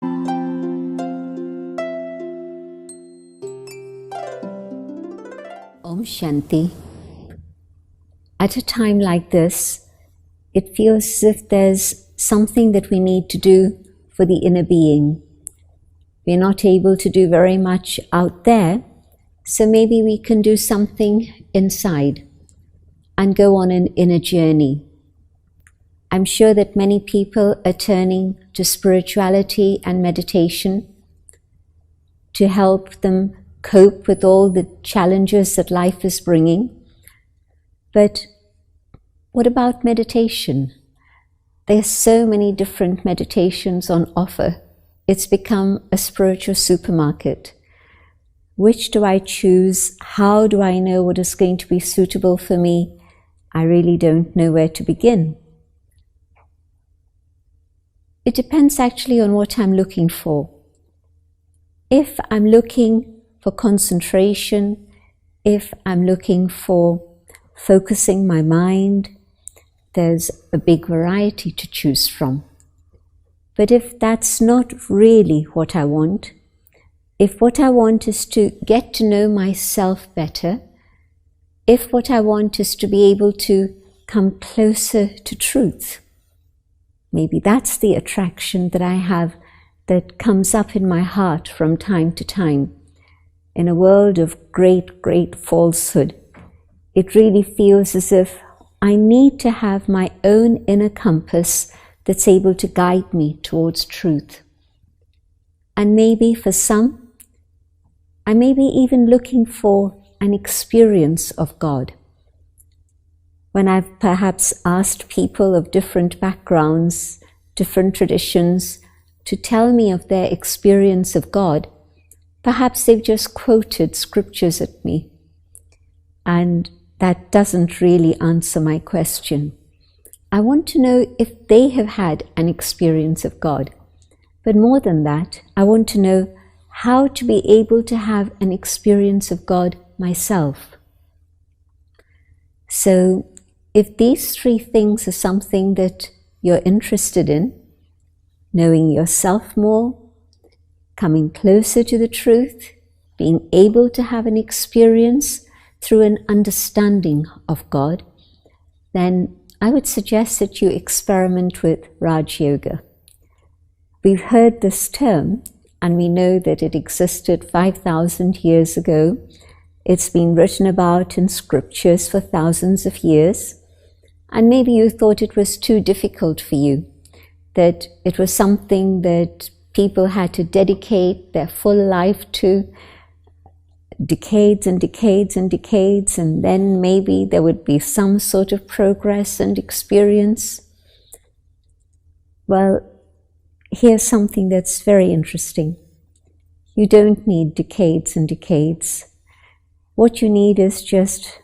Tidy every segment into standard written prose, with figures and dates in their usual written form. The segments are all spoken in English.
Om Shanti. At a time like this, it feels as if there's something that we need to do for the inner being. We're not able to do very much out there, so maybe we can do something inside and go on an inner journey. I'm sure that many people are turning to spirituality and meditation to help them cope with all the challenges that life is bringing. But what about meditation? There are so many different meditations on offer. It's become a spiritual supermarket. Which do I choose? How do I know what is going to be suitable for me? I really don't know where to begin. It depends actually on what I'm looking for. If I'm looking for concentration, if I'm looking for focusing my mind, there's a big variety to choose from. But if that's not really what I want, if what I want is to get to know myself better, if what I want is to be able to come closer to truth, maybe that's the attraction that I have that comes up in my heart from time to time. In a world of great, great falsehood, it really feels as if I need to have my own inner compass that's able to guide me towards truth. And maybe for some, I may be even looking for an experience of God. When I've perhaps asked people of different backgrounds, different traditions, to tell me of their experience of God, perhaps they've just quoted scriptures at me, and that doesn't really answer my question. I want to know if they have had an experience of God. But more than that, I want to know how to be able to have an experience of God myself. So, if these three things are something that you're interested in, knowing yourself more, coming closer to the truth, being able to have an experience through an understanding of God, then I would suggest that you experiment with Raj Yoga. We've heard this term, and we know that it existed 5,000 years ago. It's been written about in scriptures for thousands of years, and maybe you thought it was too difficult for you, that it was something that people had to dedicate their full life to, decades and decades and decades, and then maybe there would be some sort of progress and experience. Well, here's something that's very interesting. You don't need decades and decades. What you need is just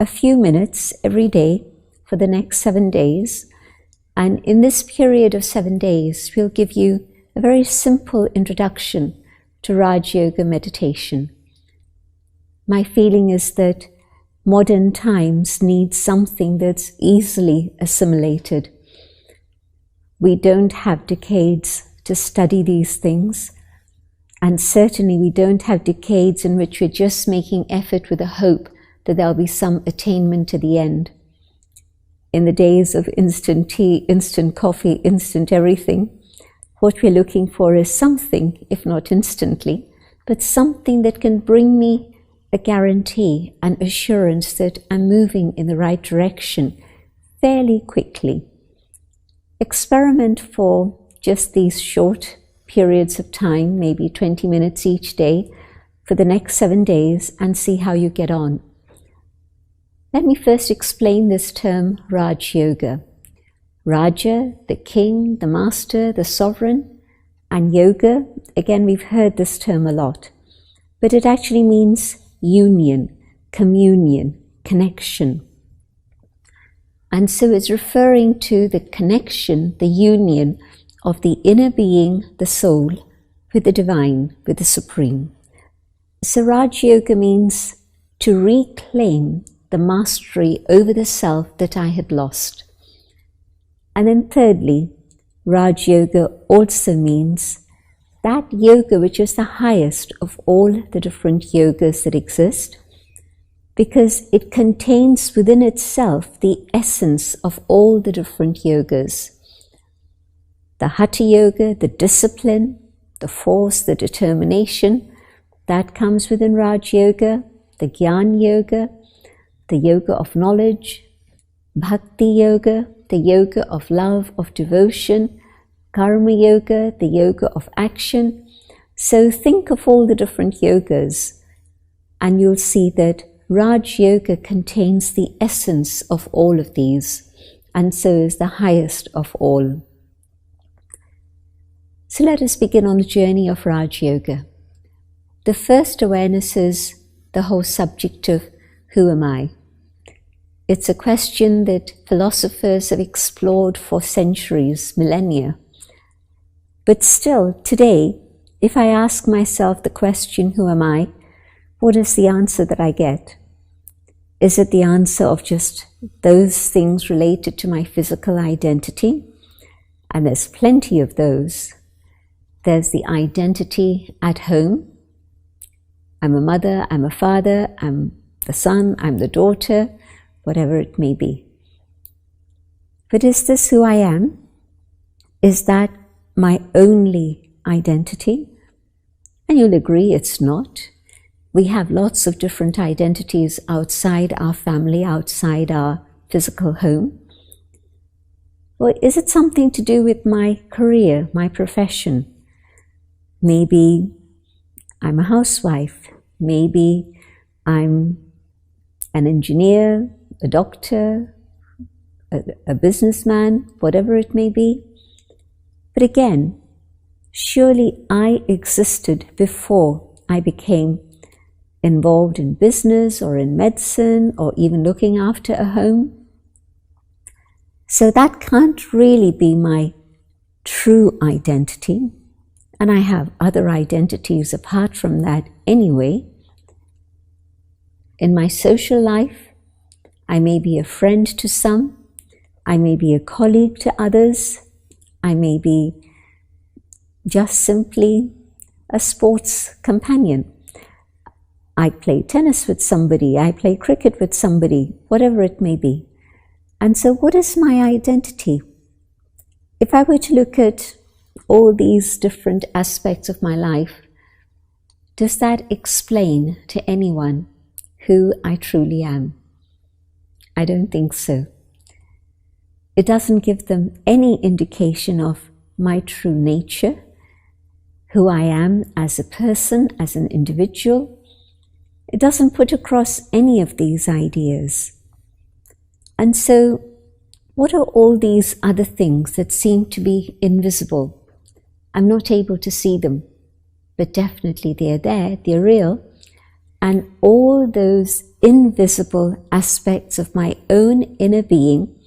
a few minutes every day for the next 7 days. And in this period of 7 days, we'll give you a very simple introduction to Raj Yoga meditation. My feeling is that modern times need something that's easily assimilated. We don't have decades to study these things, and certainly we don't have decades in which we're just making effort with a hope that there'll be some attainment to the end. In the days of instant tea, instant coffee, instant everything, what we're looking for is something, if not instantly, but something that can bring me a guarantee, an assurance that I'm moving in the right direction fairly quickly. Experiment for just these short periods of time, maybe 20 minutes each day, for the next 7 days, and see how you get on. Let me first explain this term Raj Yoga. Raja, the king, the master, the sovereign, and yoga, again we've heard this term a lot, but it actually means union, communion, connection. And so it's referring to the connection, the union of the inner being, the soul, with the divine, with the supreme. So Raj Yoga means to reclaim the mastery over the self that I had lost. And then thirdly, Raj Yoga also means that yoga which is the highest of all the different yogas that exist, because it contains within itself the essence of all the different yogas. The Hatha Yoga, the discipline, the force, the determination, that comes within Raj Yoga, the Gyan Yoga, the Yoga of knowledge, Bhakti Yoga, the Yoga of love, of devotion, Karma Yoga, the Yoga of action. So think of all the different yogas and you'll see that Raj Yoga contains the essence of all of these, and so is the highest of all. So let us begin on the journey of Raj Yoga. The first awareness is the whole subject of who am I? It's a question that philosophers have explored for centuries, millennia. But still, today, if I ask myself the question, who am I? What is the answer that I get? Is it the answer of just those things related to my physical identity? And there's plenty of those. There's the identity at home. I'm a mother, I'm a father, I'm the son, I'm the daughter, whatever it may be. But is this who I am? Is that my only identity? And you'll agree it's not. We have lots of different identities outside our family, outside our physical home. Or is it something to do with my career, my profession? Maybe I'm a housewife. Maybe I'm an engineer, a doctor, a businessman, whatever it may be. But again, surely I existed before I became involved in business or in medicine or even looking after a home. So that can't really be my true identity. And I have other identities apart from that anyway. In my social life, I may be a friend to some, I may be a colleague to others, I may be just simply a sports companion. I play tennis with somebody, I play cricket with somebody, whatever it may be. And so what is my identity? If I were to look at all these different aspects of my life, does that explain to anyone who I truly am? I don't think so. It doesn't give them any indication of my true nature, who I am as a person, as an individual. It doesn't put across any of these ideas. And so, what are all these other things that seem to be invisible? I'm not able to see them, but definitely they're there, they're real. And all those invisible aspects of my own inner being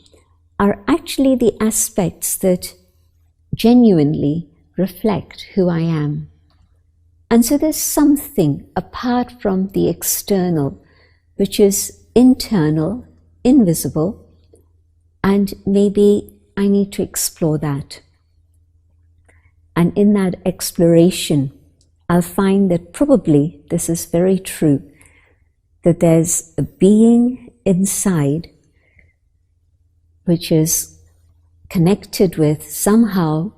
are actually the aspects that genuinely reflect who I am. And so there's something apart from the external, which is internal, invisible, and maybe I need to explore that. And in that exploration, I'll find that probably this is very true, that there's a being inside which is connected with somehow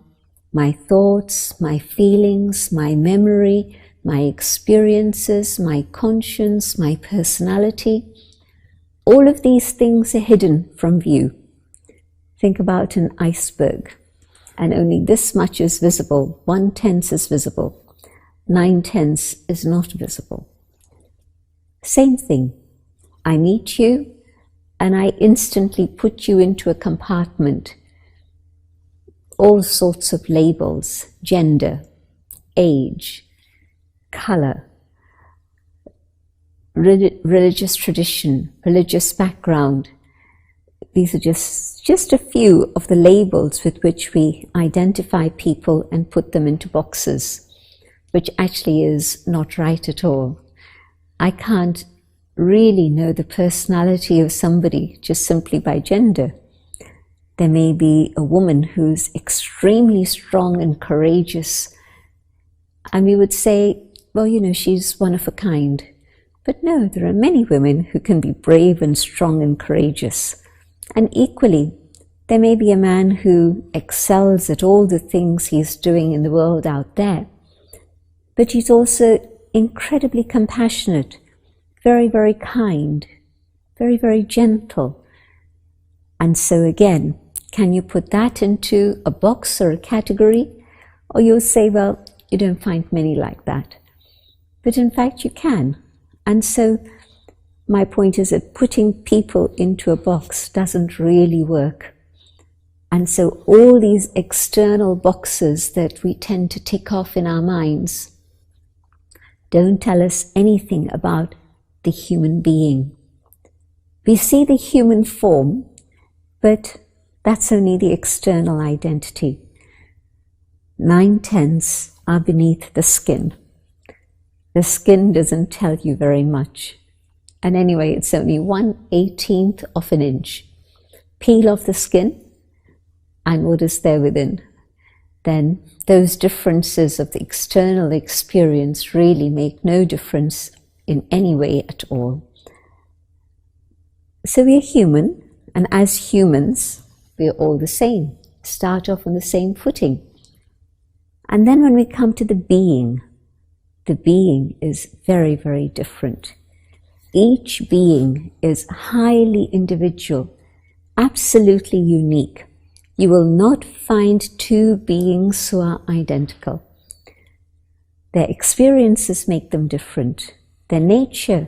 my thoughts, my feelings, my memory, my experiences, my conscience, my personality. All of these things are hidden from view. Think about an iceberg, and only this much is visible. 1/10 is visible. 9/10 is not visible. Same thing. I meet you, and I instantly put you into a compartment. All sorts of labels, gender, age, color, religious tradition, religious background. These are just a few of the labels with which we identify people and put them into boxes, which actually is not right at all. I can't really know the personality of somebody just simply by gender. There may be a woman who's extremely strong and courageous And we would say, well, she's one of a kind. But no, there are many women who can be brave and strong and courageous. And equally, there may be a man who excels at all the things he's doing in the world out there, but he's also incredibly compassionate, very, very kind, very, very gentle. And so again, can you put that into a box or a category? Or you'll say, well, you don't find many like that. But in fact, you can. And so my point is that putting people into a box doesn't really work. And so all these external boxes that we tend to tick off in our minds don't tell us anything about the human being. We see the human form, but that's only the external identity. 9/10 are beneath the skin. The skin doesn't tell you very much. And anyway, it's only 1/18 of an inch. Peel off the skin, and what is there within? Then those differences of the external experience really make no difference in any way at all. So we are human, and as humans, we are all the same. Start off on the same footing. And then when we come to the being is very, very different. Each being is highly individual, absolutely unique. You will not find two beings who are identical. Their experiences make them different. Their nature,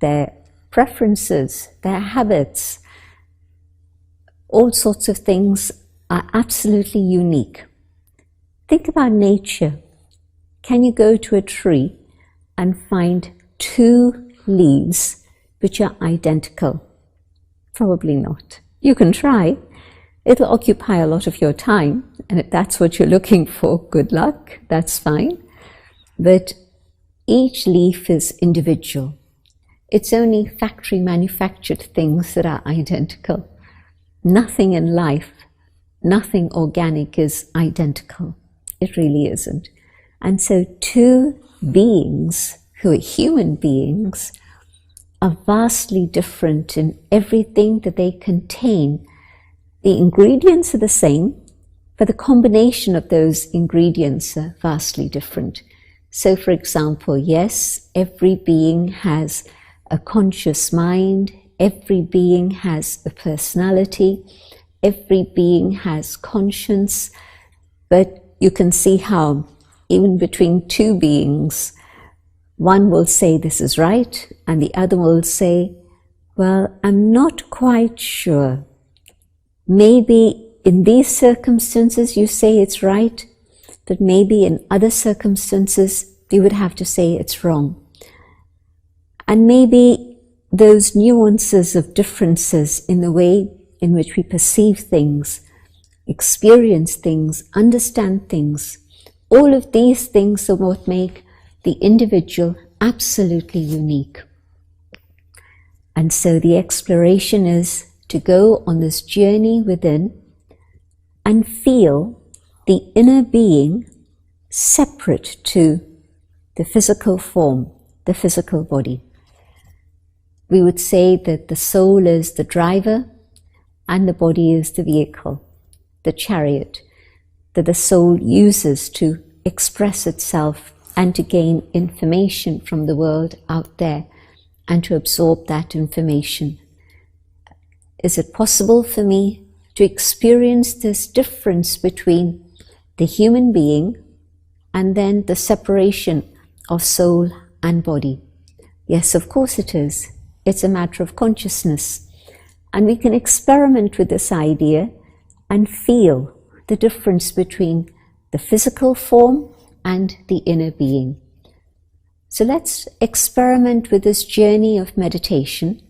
their preferences, their habits, all sorts of things are absolutely unique. Think about nature. Can you go to a tree and find two leaves which are identical? Probably not. You can try. It'll occupy a lot of your time, and if that's what you're looking for, good luck, that's fine. But each leaf is individual. It's only factory manufactured things that are identical. Nothing in life, nothing organic is identical. It really isn't. And so two beings who are human beings are vastly different in everything that they contain. The ingredients are the same, but the combination of those ingredients are vastly different. So for example, yes, every being has a conscious mind, every being has a personality, every being has conscience, but you can see how even between two beings, one will say this is right, and the other will say, well, I'm not quite sure. Maybe in these circumstances you say it's right, but maybe in other circumstances you would have to say it's wrong. And maybe those nuances of differences in the way in which we perceive things, experience things, understand things, all of these things are what make the individual absolutely unique. And so the exploration is to go on this journey within and feel the inner being separate to the physical form, the physical body. We would say that the soul is the driver and the body is the vehicle, the chariot that the soul uses to express itself and to gain information from the world out there and to absorb that information. Is it possible for me to experience this difference between the human being and then the separation of soul and body? Yes, of course it is. It's a matter of consciousness. And we can experiment with this idea and feel the difference between the physical form and the inner being. So let's experiment with this journey of meditation,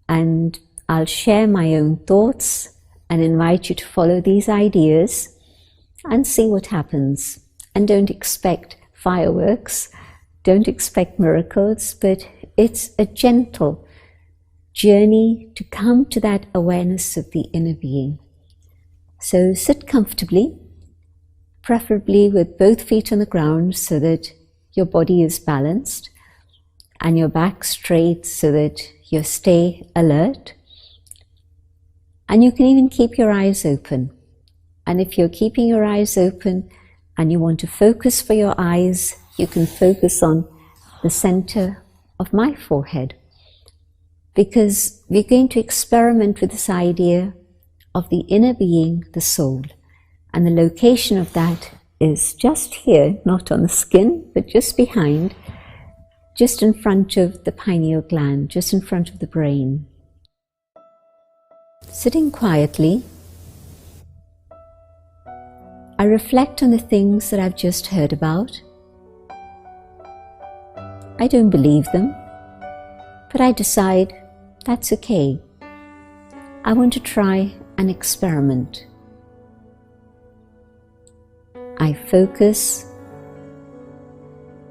and I'll share my own thoughts and invite you to follow these ideas and see what happens. And don't expect fireworks, don't expect miracles, but it's a gentle journey to come to that awareness of the inner being. So sit comfortably, preferably with both feet on the ground so that your body is balanced and your back straight so that you stay alert. And you can even keep your eyes open. And if you're keeping your eyes open and you want to focus for your eyes, you can focus on the center of my forehead, because we're going to experiment with this idea of the inner being, the soul. And the location of that is just here, not on the skin, but just behind, just in front of the pineal gland, just in front of the brain. Sitting quietly, I reflect on the things that I've just heard about. I don't believe them, but I decide that's okay. I want to try an experiment. I focus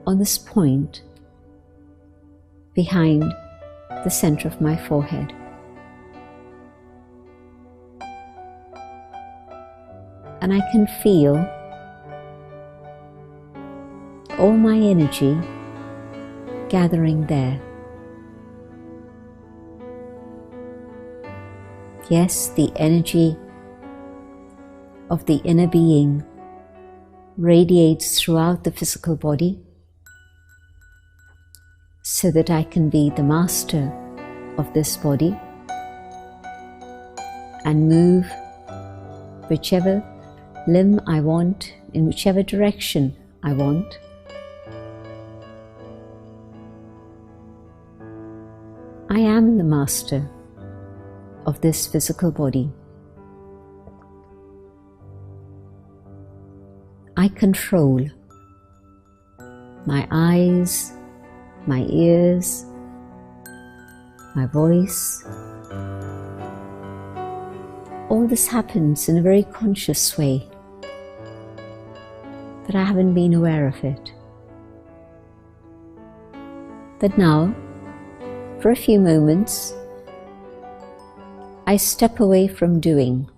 on this point behind the center of my forehead. And I can feel all my energy gathering there. Yes, the energy of the inner being radiates throughout the physical body so that I can be the master of this body and move whichever limb I want, in whichever direction I want. I am the master of this physical body. I control my eyes, my ears, my voice. All this happens in a very conscious way, but I haven't been aware of it. But now, for a few moments, I step away from doing,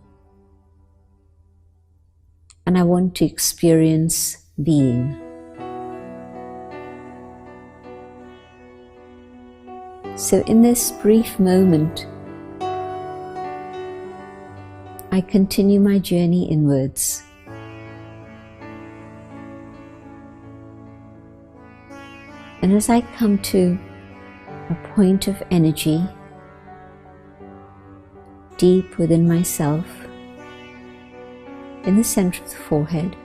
and I want to experience being. So in this brief moment, I continue my journey inwards. And as I come to a point of energy deep within myself, in the center of the forehead,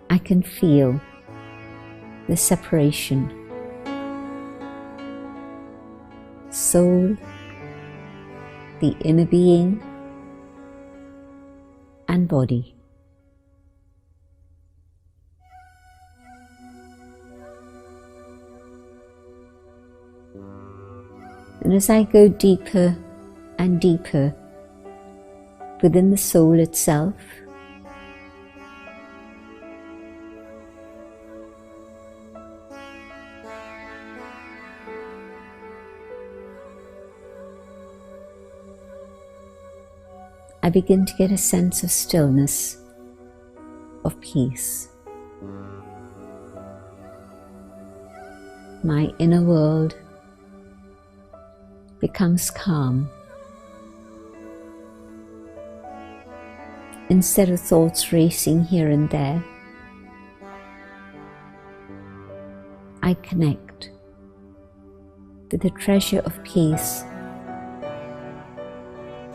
I can feel the separation. Soul, the inner being, and body. And as I go deeper and deeper within the soul itself, I begin to get a sense of stillness, of peace. My inner world becomes calm. Instead of thoughts racing here and there, I connect with the treasure of peace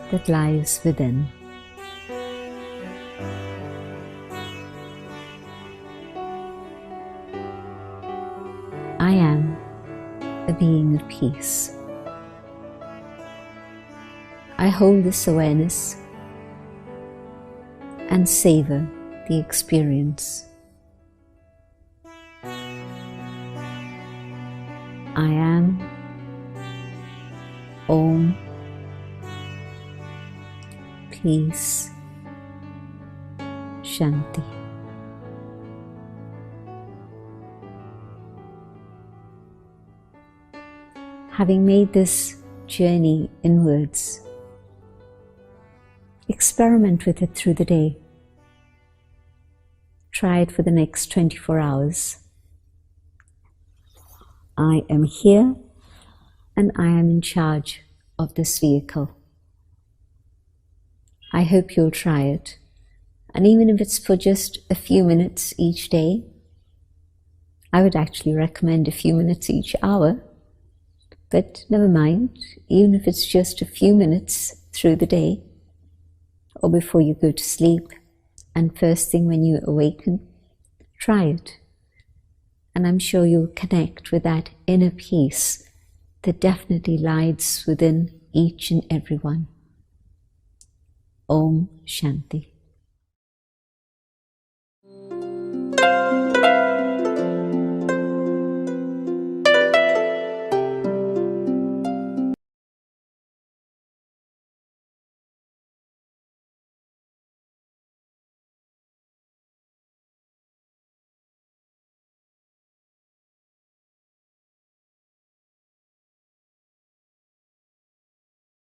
that lies within. I am a being of peace. I hold this awareness and savor the experience. I am Om, peace, Shanti. Having made this journey inwards experiment with it through the day. Try it for the next 24 hours. I am here and I am in charge of this vehicle. I hope you'll try it. And even if it's for just a few minutes each day, I would actually recommend a few minutes each hour. But never mind, even if it's just a few minutes through the day, or before you go to sleep, and first thing when you awaken, try it. And I'm sure you'll connect with that inner peace that definitely lies within each and every one. Om Shanti.